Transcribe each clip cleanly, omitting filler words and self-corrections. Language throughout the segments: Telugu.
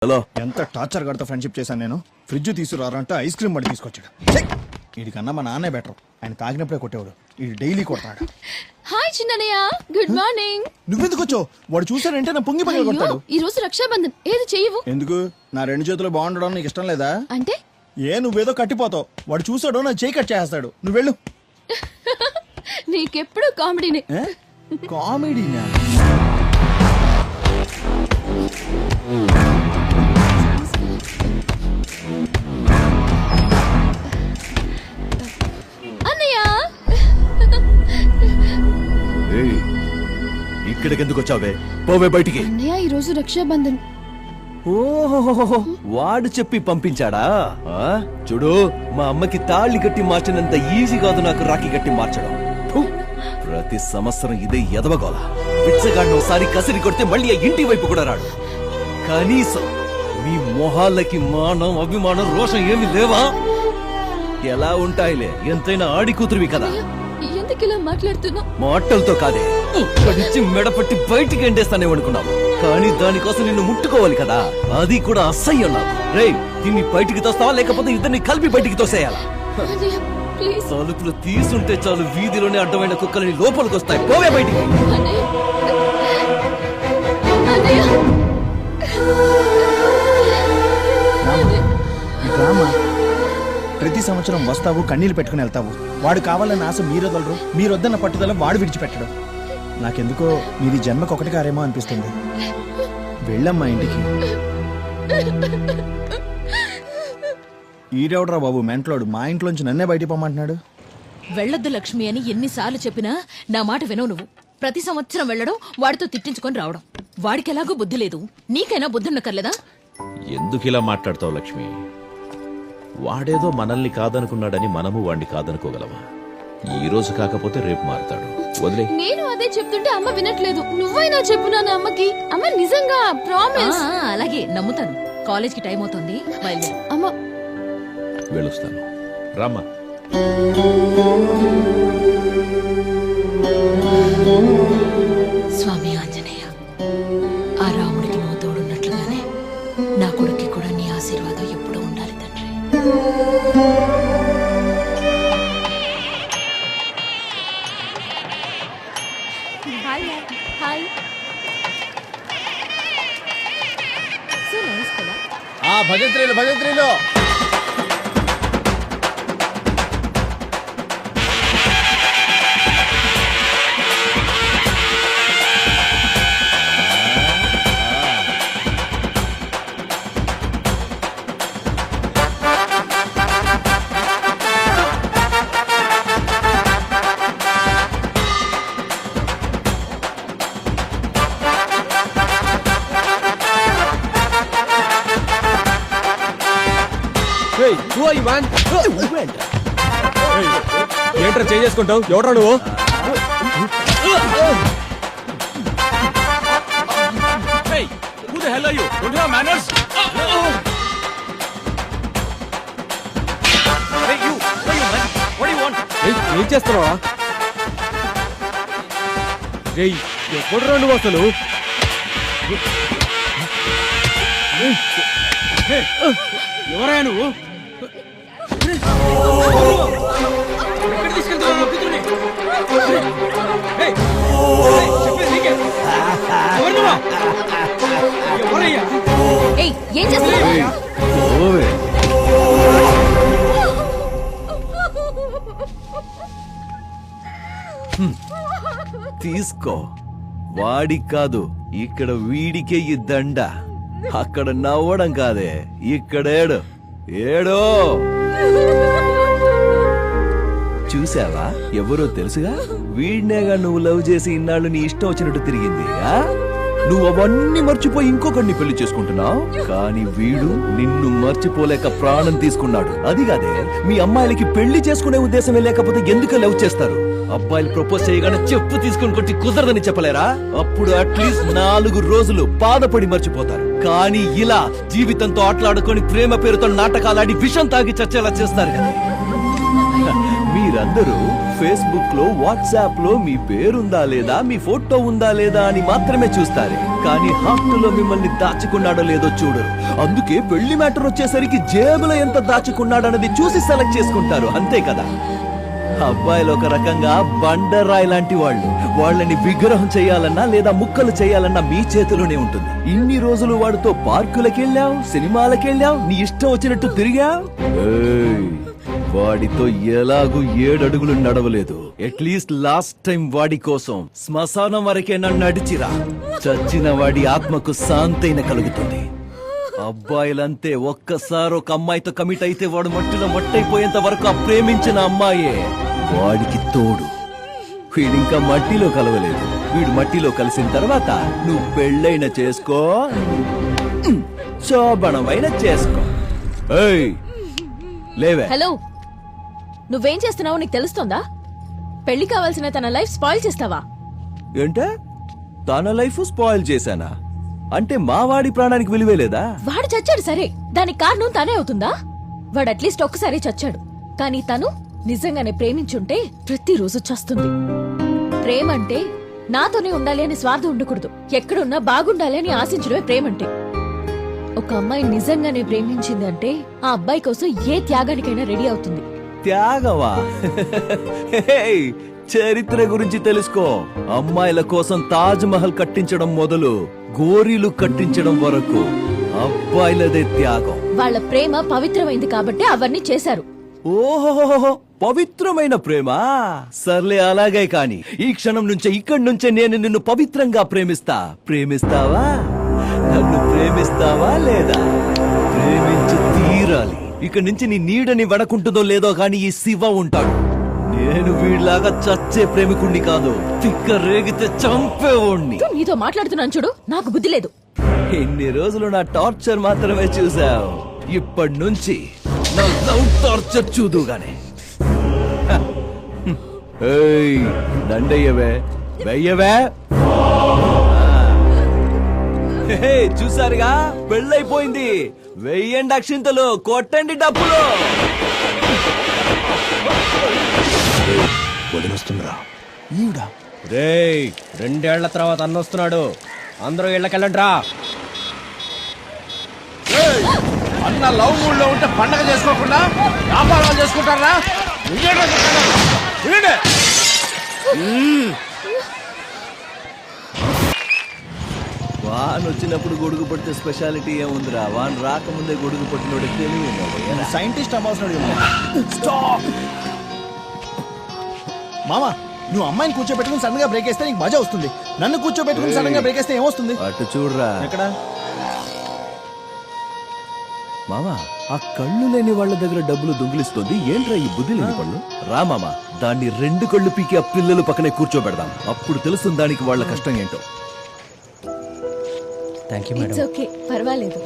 హలో, ఎంత టార్చర్ గడతా ఫ్రెండ్షిప్ చేశాను నేను. ఫ్రిడ్జ్ తీసుకురారంటే ఐస్ క్రీమ్ పడి తీసుకొచ్చాడు. వీడికన్నా మా నాన్నే బెటర్. ఆయన తాగినప్పుడే కొట్టేవాడు, వీడు డైలీ కొడతాడు. Hi Chinnayya, good morning. నువ్వెందుకు వచ్చావు? వాడు చూసాడంటే నా పొంగి పగల కొడతాడు. ఈ రోజు రక్షాబంధన్, ఏది చెయ్యవు? ఎందుకు? నా రెండు చేతులు బాగుండడం నీకు ఇష్టం లేదా? అంటే నువ్వేదో కట్టిపోతావు. వాడు చూసాడో నా చేయి కట్ చేస్తాడు. నువ్వు వెళ్ళు. నీకెప్పుడు కామెడీనే. కామెడీనా? అన్నయ్య, ఇక్కడికి ఎందుకు వచ్చావే? పోవే బయటికి. అన్నయ్య ఈ రోజు రక్షాబంధన్. ఓహో, వాడు చెప్పి పంపించాడా? చూడు, మా అమ్మకి తాళి కట్టి మార్చినంత ఈజీ కాదు నాకు రాఖీ కట్టి మార్చడం. ఫు, ప్రతి సంవత్సరం ఇదే ఎదవగోల. పిచ్చగాడిని ఒకసారి కసిరి కొడితే మళ్ళీ ఆ ఇంటి వైపు కూడా రాడు. కనీసం మీ మొహాలకి మానం, అభిమానం, రోషం ఏమి లేవా? ఎలా ఉంటాయిలే, ఎంతైనా ఆడి కూతురువి కదా. ఎందుకు ఇలా మాట్లాడుతున్నావు? మాటలతో కాదే, ఇక్కడిచ్చి మెడపట్టి బయటికి ఎండేస్తానే అనుకున్నావు. కానీ దానికోసం నిన్ను ముట్టుకోవాలి కదా, అది కూడా అసహ్యం నాకు. రేయ్, దీన్ని బయటికి తోస్తావా లేకపోతే ఇద్దరిని కలిపి బయటికి తోసేయాలా? అన్నయ్య ప్లీజ్. తలుపులు తీసుంటే చాలు, వీధిలోనే అడ్డమైన కుక్కలని లోపలికి వస్తాయి. పోవే బయటికి. అన్నయ్య, అన్నయ్య. ప్రతి సంవత్సరం వస్తావు, కన్నీళ్ళు పెట్టుకుని వెళ్తావు. వాడు కావాలన్న ఆశ మీరొదలరు, మీరొద్దన్న పట్టుదల వాడు విడిచిపెట్టడం. నాకెందుకో మీది జన్మకు ఒకటి కారేమో అనిపిస్తుంది. వెళ్ళమ్మా ఇంటికి. ఈడెవడరా బాబు మెంట్లోడు, మా ఇంట్లోంచి నన్నే బయటికి పోమంటున్నాడు. వెళ్ళొద్దు లక్ష్మి అని ఎన్నిసార్లు చెప్పినా నా మాట వినవు నువ్వు. ప్రతి సంవత్సరం వెళ్ళడం, వాడితో తిట్టించుకొని రావడం. వాడికి ఎలాగో బుద్ధి లేదు, నీకైనా బుద్ధి ఉండక్కర్లేదా? ఎందుకు ఇలా మాట్లాడతావు లక్ష్మి? వాడేదో మనల్ని కాదనుకున్నాడని మనము వాడిని కాదనుకోగలమా? ఈ రోజు కాకపోతే రేపు మారుతాడు. వదిలే. నేను అదే చెప్తుంటే అమ్మ వినట్లేదు. నువ్వైనా చెప్పు నాన్న అమ్మకి. అమ్మ నిజంగా ప్రామిస్. అలాగే నమ్ముతాను. కాలేజ్కి టైం అవుతుంది, బయలుదేరు. అమ్మ వెళ్ళొస్తాను. రామ్మా. స్వామి ఆంజనేయ, ఆ రాముడికి నువ్వు తోడున్నట్లుగానే నా కొడుక్కి కూడా నీ ఆశీర్వాదం ఎప్పుడూ ఉండాలి తండ్రి. Hi hi. సో నైస్ కదా. భజంత్రీలు భజంత్రీలు. ఏంట్రా చేసుకుంటావు? ఎవడ్రా నువ్వు? ఏం చేస్తున్నావా? ఎప్పుడురా నువ్వు అసలు? ఎవరా నువ్వు? ఏం చేస్తున్నావు? తీసుకో. వాడికి కాదు, ఇక్కడ వీడికే ఈ దండ. అక్కడ నవ్వడం కాదే, ఇక్కడ ఏడు ఏడో. చూసావా, ఎవరో తెలుసుగా? వీడినేగా నువ్వు లవ్ చేసి ఇన్నాళ్ళు నీ ఇష్టం వచ్చినట్టు తిరిగింది. నువ్వు అవన్నీ మర్చిపోయి ఇంకొకరిని పెళ్లి చేసుకుంటున్నావు. కానీ వీడు నిన్ను మర్చిపోలేక ప్రాణం తీసుకున్నాడు. అది కాదే, మీ అమ్మాయిలకి పెళ్లి చేసుకునే ఉద్దేశమే లేకపోతే ఎందుకు లవ్ చేస్తారు? అబ్బాయిలు ప్రపోజ్ చేయగానే చెప్పు తీసుకుని కొట్టి కుదరదని చెప్పలేరా? అప్పుడు అట్లీస్ట్ 4 రోజులు బాధపడి మర్చిపోతారు. కానీ ఇలా జీవితంతో ఆటలాడుకొని ప్రేమ పేరుతో నాటకాలాడి విషం తాగి చచ్చేలా చేస్తారు కదా. మీరందరూ ఫేస్బుక్ లో వాట్సాప్ లో మీ పేరుందా లేదా మీ ఫోటో ఉందా లేదా అని మాత్రమే చూస్తారు, కానీ హార్ట్ లో మిమ్మల్ని దాచుకున్నాడో లేదో చూడరు. అందుకే పెళ్లి మ్యాటర్ వచ్చేసరికి జేబులో ఎంత దాచుకున్నాడన్నది చూసి సెలెక్ట్ చేసుకుంటారు, అంతే కదా. అబ్బాయిలు ఒక రకంగా బండరాయి లాంటి వాళ్ళు. వాళ్ళని విగ్రహం చేయాలన్నా లేదా ముక్కలు చేయాలన్నా మీ చేతిలోనే ఉంటుంది. ఇన్ని రోజులు వాడితో పార్కులకెళ్ళావు, సినిమాలకెళ్ళావు, నీ ఇష్టం వచ్చినట్టు తిరిగావు. వాడితో ఎలాగూ 7 అడుగులు నడవలేదు. అట్లీస్ట్ లాస్ట్ టైం వాడి కోసం శ్మశానం వరకే నన్ను నడిచిరా. చచ్చిన వాడి ఆత్మకు శాంతైన కలుగుతుంది. అబ్బాయిలంతే, ఒక్కసారి ఒక అమ్మాయితో కమిట్ అయితే వాడు మట్టిలో మట్టయిపోయేంత వరకు ఆ ప్రేమించిన అమ్మాయే వాడికి తోడు. వీడింకా మట్టిలో కలవలేదు. వీడు మట్టిలో కలిసిన తర్వాత నువ్వు పెళ్ళైన చేసుకో, శోభనమైన చేసుకో. ఏయ్, లేవే. హలో, నువ్వేం చేస్తున్నావో నీకు తెలుస్తుందా? పెళ్లి కావాల్సిన తన లైఫ్ స్పాయిల్ చేస్తావా? ఏంటే తన లైఫ్ స్పాయిల్ చేశానా? అంటే మా వాడి ప్రాణానికి విలువే లేదా? వాడు చచ్చాడు సరే, దానికి కారణం తనే అవుతుందా? వాడు అట్లీస్ట్ ఒక్కసారి చచ్చాడు, కానీ తను నిజంగానే ప్రేమించుంటే ప్రతిరోజు చస్తుంది. ప్రేమ అంటే నాతోనే ఉండాలి అని స్వార్థం ఉండకూడదు. ఎక్కడున్నా బాగుండాలి అని ఆశించడమే ప్రేమంటే. ఒక అమ్మాయి నిజంగానే ప్రేమించింది అంటే ఆ అబ్బాయి కోసం ఏ త్యాగానికైనా రెడీ అవుతుంది. త్యాగవా? హేయ్, చరిత్ర గురించి తెలుసుకో. అమ్మాయిల కోసం తాజ్ మహల్ కట్టించడం మొదలు గోరీలు కట్టించడం వరకు అబ్బాయిలదే త్యాగం. వాళ్ళ ప్రేమ పవిత్రమైంది కాబట్టి అవన్నీ చేశారు. ఓహో, పవిత్రమైన ప్రేమ. సర్లే, అలాగే కాని ఈ క్షణం నుంచే ఇక్కడి నుంచే నేను నిన్ను పవిత్రంగా ప్రేమిస్తా. ప్రేమిస్తావా? నన్ను ప్రేమిస్తావా లేదా? ప్రేమించి తీరాలి. ఇక్కడి నుంచి నీ నీడని వడకుంటుందో లేదో గాని ఈ శివ ఉంటాడు. నేను వీడిలాగా చచ్చే ప్రేమికుణ్ణి కాదు, తిక్క రేగితే చంపేవాణ్ణి. నీతో మాట్లాడుతున్నాను చూడు, నాకు బుద్ధి లేదు. ఇన్ని రోజులు నా టార్చర్ మాత్రమే చూసావు. ఇప్పటి నుంచి నా లవ్ టార్చర్ చూదుగానే. ఏయ్, దండయ్యవే, వెయ్యవే. హే, చూసారుగా, పెళ్ళైపోయింది. వెయ్యండి అక్షింతలు, కొట్టండి డబ్బులు. వదినొస్తుందిరా ఈవిడ. రేయ్, 2 ఏళ్ల తర్వాత అన్న వస్తున్నాడు. అందరూ ఇళ్ళకెళ్ళండి రా. అన్న లవ్ మూడ్ లో ఉంటే పండగ చేసుకోకుండా వ్యాపారాలు చేసుకుంటారా? వాన్ వచ్చినప్పుడు గొడుగు పడితే స్పెషాలిటీ ఏముందిరా? వాన్ రాకముందే గొడుగు పట్టినోడు తెలివి. సైంటిస్ట్ అవ్వాల్సిన మామా, నువ్వు అమ్మాయిని కూర్చోబెట్టుకుని సడన్ గా బ్రేక్ వేస్తే నీకు మజా వస్తుంది. నన్ను కూర్చోబెట్టుకుని సడన్ గా బ్రేక్ వేస్తే ఏమొస్తుంది? అటు చూడరా. ఎక్కడ? మామా, ఆ కళ్ళు లేని వాళ్ళ దగ్గర డబ్బులు దొంగిలిస్తుంది ఏంట్రా ఈ బుద్ధి లేని పళ్ళు? రా మామా, దాన్ని 2 కళ్ళు పీకి ఆ పిల్లలు పక్కనే కూర్చోబెడదాం. అప్పుడు తెలుస్తుంది దానికి వాళ్ళ కష్టం ఏంటో. ఇట్స్ ఓకే, పర్వాలేదు.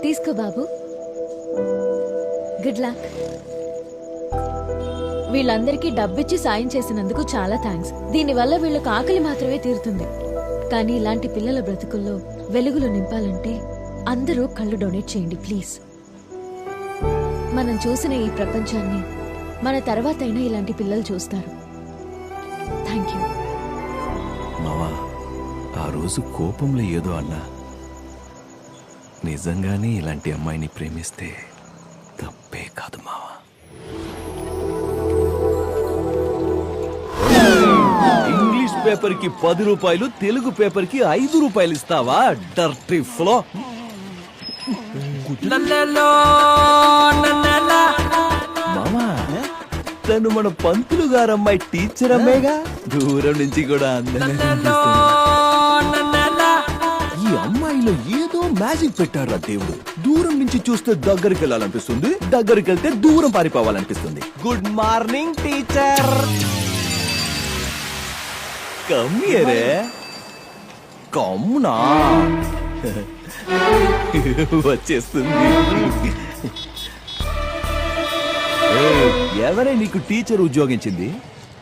తీసుకో బాబు, గుడ్ లక్. వీళ్ళందరికీ డబ్బిచ్చి సాయం చేసినందుకు చాలా థ్యాంక్స్. దీనివల్ల వీళ్ళకు ఆకలి మాత్రమే తీరుతుంది. కానీ ఇలాంటి పిల్లల బ్రతుకుల్లో వెలుగులు నింపాలంటే అందరూ కళ్ళు డొనేట్ చేయండి ప్లీజ్. మనం చూసిన ఈ ప్రపంచాన్ని మన తర్వాతైనా ఇలాంటి పిల్లలు చూస్తారు. Thank you. మావా, ఆ రోజు కోపంలో ఏదో అన్నా. నిజంగానే ఇలాంటి అమ్మాయిని ప్రేమిస్తే తప్పే కాదు మావా. ఇంగ్లీష్ పేపర్ కి 10 రూపాయలు, తెలుగు పేపర్ కి 5 రూపాయలు ఇస్తావా? Dirty flow. మామా, తను మన పంతులు గారమ్మాయి టీచర్ అమ్మేగా. దూరం నుంచి కూడా అందంగా కనిపిస్తుంది. ఈ అమ్మాయిలో ఏదో మ్యాజిక్ పెట్టారా దేవుడు. దూరం నుంచి చూస్తే దగ్గరికి వెళ్ళాలనిపిస్తుంది, దగ్గరికి వెళ్తే దూరం పారిపోవాలనిపిస్తుంది. Good morning teacher. కమ్మియరే కమ్మునా వచ్చేస్తుంది. ఎవరే నీకు టీచర్ ఉద్యోగించింది?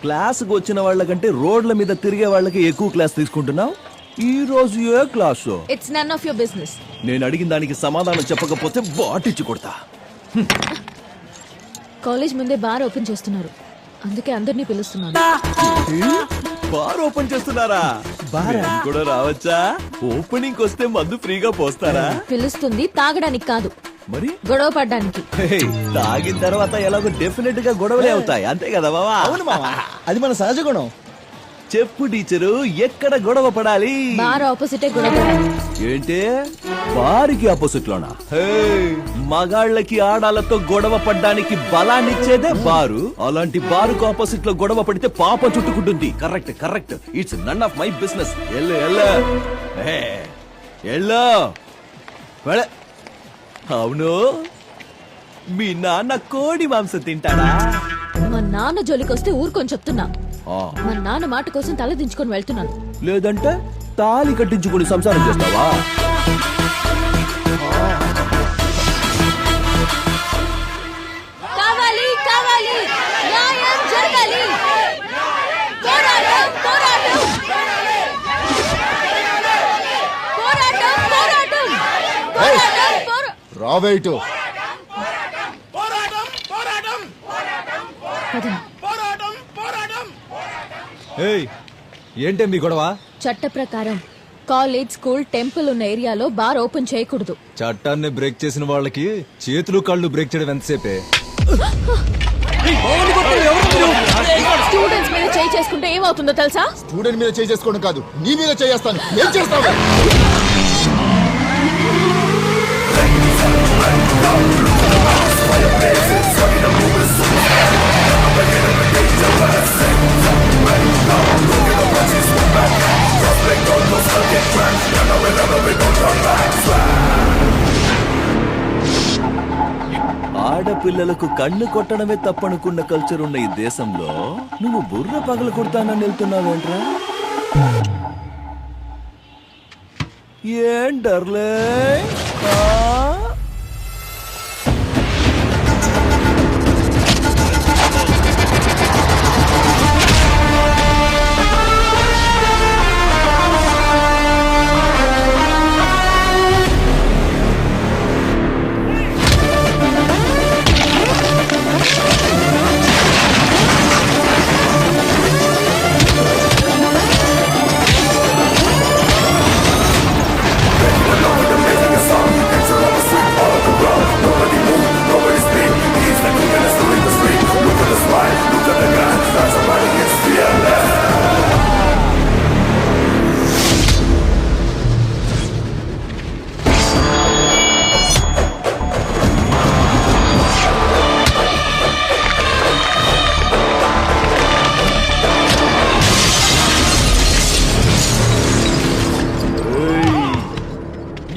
క్లాసుకు వచ్చిన వాళ్ళకంటే రోడ్ల మీద తిరిగే వాళ్ళకి ఎక్కువ క్లాస్ తీసుకుంటున్నావు. ఈ రోజు ఏ class? It's none of your business. నేను అడిగిన దానికి సమాధానం చెప్పకపోతే బాటిచ్చి కొడతా. కాలేజ్ ముందే బార్ ఓపెన్ చేస్తున్నారు, అందుకే అందరినీ పిలుస్తున్నాను. బార్ ఓపెన్ చేస్తున్నారా? బారా? మేము కూడా రావచ్చా? ఓపెనింగ్ వస్తే మందు ఫ్రీగా పోస్తారా? పిలుస్తుంది తాగడానికి కాదు, మరి గొడవ పడ్డానికి. హే, తాగిన తర్వాత ఎలాగో డెఫినెట్ గా గొడవలే అవుతాయి, అంతే కదా బావా? అవును మావా, అది మన సహజ గుణం. చెప్పు టీచరు, ఎక్కడ గొడవ పడాలి? బార్ ఆపోజిటే గొడవ పడాలి. ఏంటి బారికి ఆపోజిట్ లోనా? హే, మగాళ్ళకి ఆడాలతో గొడవ పడ్డానికి బలాన్నిచ్చేదే బారు. అలాంటి బారుకు ఆపోజిట్ లో గొడవ పడితే పాప చుట్టుకుంటుంది. Correct correct, it's none of my business. ఎల్లు ఎల్లు ఎల్లు వెళ్ళ. అవును, మీ నాన్న కోడి మాంసం తింటాడా? మా నాన్న జోలికొస్తే ఊరుకొని చెప్తున్నా. ఆ, మా నాన్న మాట కోసం తల దించుకొని వెళ్తున్నాను. లేదంటే తాళి కట్టించుకుని సంసారం చేస్తావా? కావాలి కావాలి, న్యాయం జరగాలి, పోరాటం పోరాటం పోరాటం పోరాటం పోరాటం పోరా- రావేటు పదండి. ఏంటే మీ గొడవ? చట్ట ప్రకారం కాలేజ్, స్కూల్, టెంపుల్ ఉన్న ఏరియాలో బార్ ఓపెన్ చేయకూడదు. చట్టాన్ని బ్రేక్ చేసిన వాళ్ళకి చేతులు కాళ్ళు బ్రేక్ చేయడం ఎంతసేపే? స్టూడెంట్స్ మీద చేయి చేసుకుంటే ఏమవుతుందో తెలుసా? స్టూడెంట్ మీద చేసుకోవడం కాదు, నీ మీద చేస్తాను. ఏం చేస్తావు? ఆడపిల్లలకు కన్ను కొట్టడమే తప్పనుకున్న కల్చర్ ఉన్న ఈ దేశంలో నువ్వు బుర్ర పగల కొడతానని వెళ్తున్నావేంట్రా? ఏంటర్లే?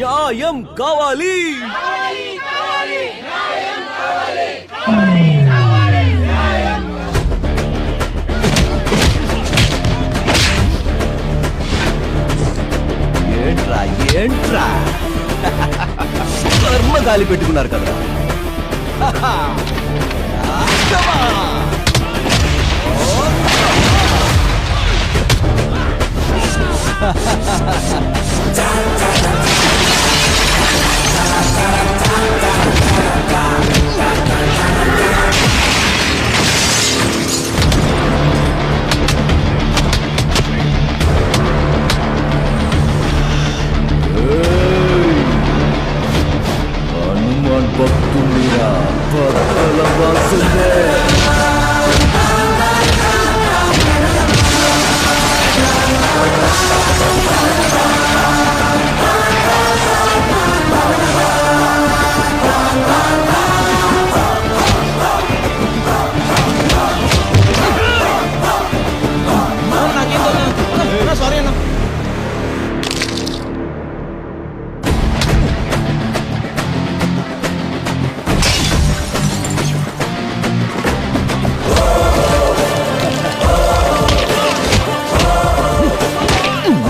న్యాయం కావాలి. ఏంట్రా ఏంట్రా కర్మ గాలి పెట్టుకున్నారు కదా. హనుమాన్ భక్తుడిరా, భక్తుల వాసుడే.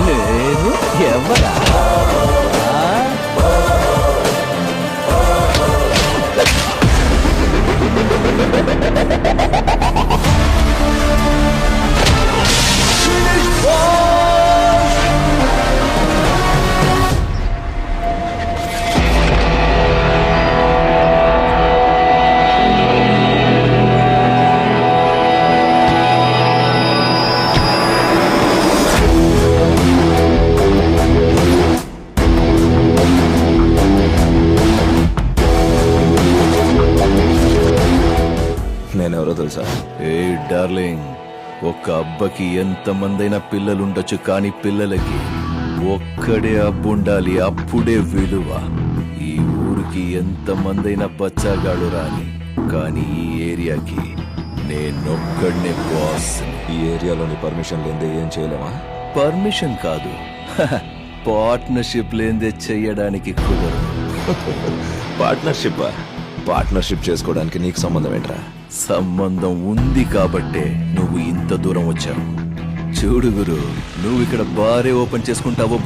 నేను ఎవరా? ఒక అబ్బకి ఎంతమందైనా పిల్లలుండొచ్చు, కానీ పిల్లలకి ఒక్కడే అబ్బుండాలి, అప్పుడే విలువ. ఈ ఊరికి ఎంతమందైనా బచ్చాగాడు రాని, కానీ ఈ ఏరియాకి నేనొక్కడనే బాస్. ఈ ఏరియాలోని పర్మిషన్ లేదే ఏం చేయలేమా? పర్మిషన్ కాదు, పార్ట్నర్షిప్ లేదే చెయ్యడానికి కుదరదు. పార్ట్నర్షిప్ చేసుకోవడానికి నీకు సంబంధం ఏంట్రా? సంబంధం ఉంది కాబట్టే నువ్వు ఇంత దూరం వచ్చావు. చూడు గురు, నువ్వు ఇక్కడ బారే ఓపెన్ చేసుకుంటావో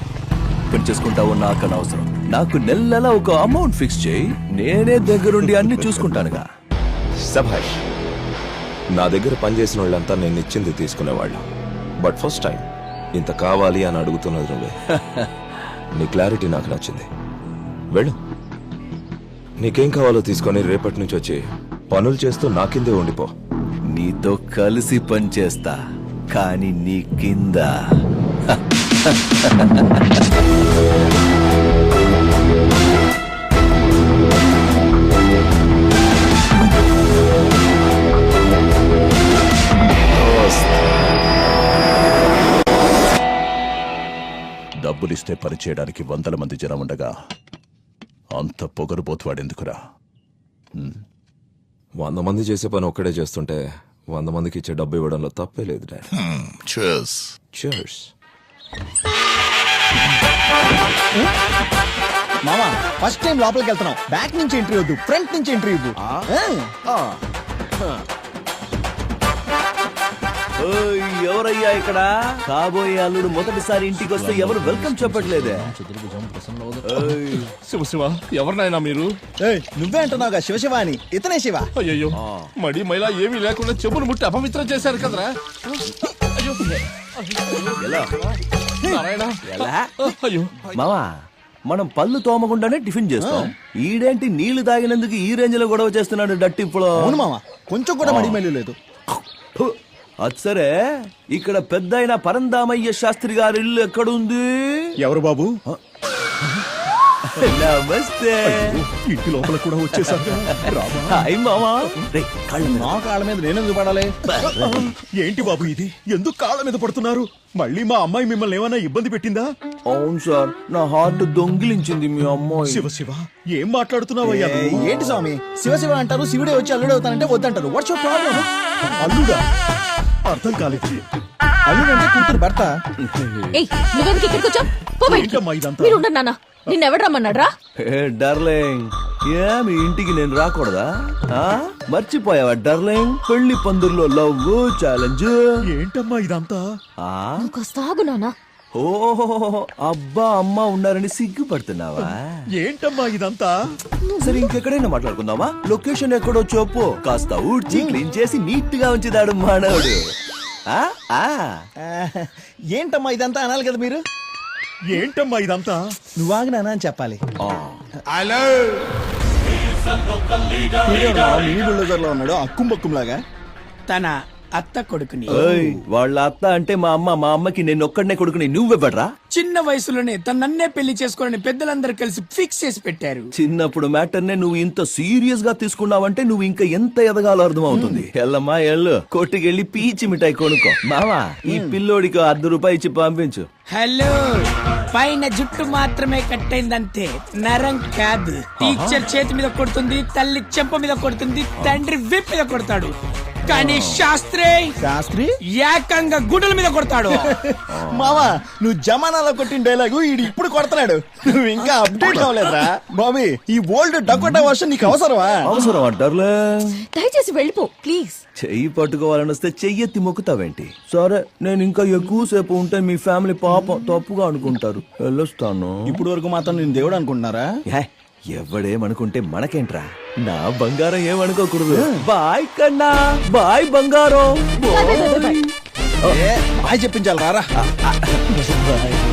నాకు అనవసరం. నాకు నెల ఒక అమౌంట్ ఫిక్స్ చేయి, నేనే దగ్గరుండి అన్ని చూసుకుంటానుగా. సభాష్. నా దగ్గర పనిచేసిన వాళ్ళంతా నేను ఇచ్చింది తీసుకునేవాళ్ళు. బట్ ఫస్ట్ టైం ఇంత కావాలి అని అడుగుతున్నది నువ్వే. నీ క్లారిటీ నాకు నచ్చింది. వెళ్ళు, నీకేం కావాలో తీసుకొని రేపటి నుంచి వచ్చి పనులు చేస్తూ నా కిందే ఉండిపో. నీతో కలిసి పని చేస్తా, కానీ నీ కింద. డబ్బులిస్తే పని చేయడానికి 100 మంది జనం ఉండగా అంత పొగరుబోతువాడెందుకురా? 100 మంది చేసే పని ఒక్కడే చేస్తుంటే 100 మందికి ఇచ్చే డబ్బు ఇవ్వడంలో తప్పే లేదు డాడ్. Cheers. మామా, ఫస్ట్ టైం లోపలికి వెళ్తున్నాం. బ్యాక్ నుంచి ఎంట్రీ వద్దు, ఫ్రంట్ నుంచి ఎంట్రీ ఇవ్వు. ఓయ్, ఎవరయ్యా ఇక్కడ? కాబోయే అల్లుడు మొదటిసారి ఇంటికి వస్తే ఎవరు వెల్కమ్ చెప్పట్లేదే. ఓయ్, శివ ఎవరినైనా మీరు? ఏయ్, నువ్వే అంటున్నావుగా శివ అని. ఇతనే శివ. అయ్యో, మడి మైలా ఏమీ లేకుండా చెప్పులు ముట్టి అపవిత్రం చేశారు కదరా. అయ్యో, ఎలా? నారాయణ. ఎలా? అయ్యో, మావా, మనం పళ్ళు తోమకుండానే టిఫిన్ చేస్తాం. ఈడేంటి నీళ్లు తాగినందుకు ఈ రేంజ్ లో గొడవ చేస్తున్నాడు డట్టిప్పులో. అవును మామ, కొంచెం కూడా మడి లేదు. అది సరే, ఇక్కడ పెద్ద అయిన పరందామయ్య శాస్త్రి గారి ఇల్లు ఎక్కడుంది? ఎవరు బాబు? నమస్తే. ఇంటి లోపల కూడా వచ్చేసారు. హాయ్ మామా. రేయ్, కాళ్ళు మీద. నా కాళ్ళ మీద నేనెందుకు పడాలి? ఏంటి బాబు ఇది? ఎందుకు కాళ్ళ మీద పడుతున్నారు? మళ్ళీ మా అమ్మాయి మిమ్మల్ని ఏమైనా ఇబ్బంది పెట్టిందా? అవును సార్, నా హార్ట్ దొంగిలించింది మీ అమ్మాయి. శివ ఏం మాట్లాడుతున్నావయ్యా? ఏంటి స్వామి, శివ అంటారు, శివుడే వచ్చి అల్లుడు అవుతానంటే వద్దంటారు. What's your problem? అల్లుడా? అర్థం కాలేదు. అల్లుడంటే కూతురు భర్త. ఏయ్, నువ్వెందుకు ఇక్కడికి వచ్చావ్? పో బయటికి. ఏంటమ్మా ఇదంతా? మీరు ఉండండి నాన్న. నిన్నెవడు రమ్మన్నాడ్రా? డార్లింగ్, మీ ఇంటికి నేను రాకూడదా? మర్చిపోయావా డార్లింగ్? పెళ్లి పందిర్లో లవ్ ఛాలెంజ్. ఏంటమ్మా ఇదంతా? నువ్వు కాస్త ఆగు నాన్న. ఓహో, అబ్బా అమ్మ ఉన్నారని సిగ్గుపడుతున్నావా? ఏంటమ్మా ఇదంతా? సరే, ఇంకెక్కడైనా మాట్లాడుకుందామా? లొకేషన్ ఎక్కడో చెప్పు. కాస్త ఊడ్చి క్లీన్ చేసి నీట్ గా ఉంచుతాడు మానవుడు. ఏంటమ్మా ఇదంతా అనాలి కదా మీరు. ఏంటమ్మా ఇదంతా? నువ్వు ఆగినానా అని చెప్పాలి. బుల్డోజర్లో ఉన్నాడు అక్కుంబక్కుంలాగా. తన అత్త కొడుకుని. ఓయ్, వాళ్ళ అత్త అంటే మా అమ్మకి నేను ఒక్కడనే కొడుకుని. నువ్వెవ్వడ్రా? చిన్న వయసులోనే తన నన్నే పెళ్లి చేసుకోవాలని పెద్దలందరూ కలిసి ఫిక్స్ చేసి పెట్టారు. చిన్నప్పుడు మ్యాటర్నే నువ్వు ఇంత సీరియస్ గా తీసుకున్నావంటే నువ్వు ఇంకా ఎంత ఎదగాలో అర్థం అవుతుంది. ఎల్లమ్మా ఎల్లు, కొట్టుకెళ్ళి పీచి మిఠాయి కొనుక్కో. మావా, ఈ పిల్లోడికి 10 రూపాయలు ఇచ్చి పంపించు. హలో, పైన జుట్టు మాత్రమే కట్టయిందంతే, నరం కాదు. టీచర్ చేతి మీద కొడుతుంది, తల్లి చెంప మీద కొడుతుంది, తండ్రి విప్ మీద కొడతాడు. కానీ శాస్త్రి ఏకంగా గుడ్డల మీద కొడతాడు. మావా, నువ్వు జమానాలో కొట్టిన డైలాగు ఈడు ఇప్పుడు కొడతాడు. నువ్వు ఇంకా అప్డేట్ అవ్వలేదురా బాబీ. ఈ ఓల్డ్ డకోటా వర్షన్ నీకు అవసరమా? అవసరం అంటారులే. దయచేసి వెళ్ళిపో ప్లీజ్. చెయ్యి పట్టుకోవాలని వస్తే చెయ్యెత్తి మొక్కుతావేంటి? సరే, నేను ఇంకా ఎక్కువసేపు ఉంటే మీ ఫ్యామిలీ పాపం తప్పుగా అనుకుంటారు. వెళ్ళొస్తాను. ఇప్పుడు వరకు మాత్రం నేను దేవుడు అనుకుంటున్నారా? ఎవడేమనుకుంటే మనకేంట్రా? నా బంగారం ఏమనుకోకూడదు. బాయ్ కన్నా, బాయ్ బంగారం. Bye, bye, bye, bye. Bye చెప్పించాలి రారా.